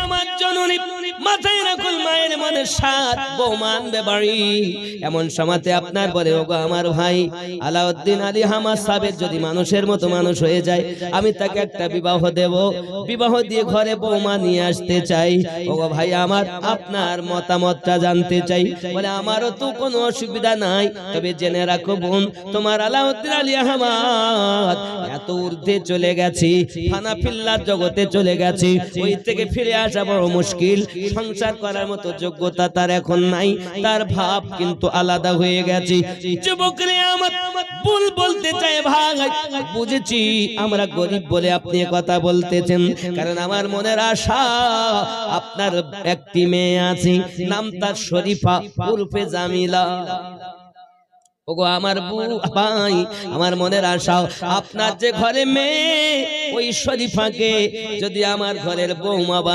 আমার জননী মাথায় রাখুন মায়ের মনে সাত বৌমা আনবে বাড়ি। এমন সময়তে আপনার বলে ওগো আমার ভাই আলাউদ্দিন আলী হামাদ সাহেব যদি মানুষের মতো মানুষ হয়ে যায়, আমি তাকে একটা বিবাহ দেব, বিবাহ দিয়ে ঘরে বৌমা নিয়ে আসতে চাই। ওগো ভাই আমার আপনার মতামতটা জানতে চাই। বলে আমারও তো কোনো অসুবিধা নাই, তবে জেনে রাখো বোন, তোমার আলাউদ্দিন আলী হামাদ এত ঊর্ধ্বে চলে গেছে, ফানাফিল্লার জগতে চলে গেছে, ওই থেকে ফিরে আসা বড় মুশকিল। সংসার করার মতো যোগ্যতা তার এখন নাই, তার ভাব কিন্তু আলাদা হয়ে গেছে। যুবকরে আমার ভুল বলতে চাই ভাই, বুঝেছি আমরা গরিব বলে আপনি কথা বলতেছেন, কারণ আমার মনের আশা আপনার একটি মেয়ে আছে, নাম তার শরীফা উরফে জামিলা। ওগো আমার ভাই, আমার মনের আশা আপনার যে ঘরে মেয়ে, ওই শরীফাকে যদি আমার ঘরের বৌমা বানায়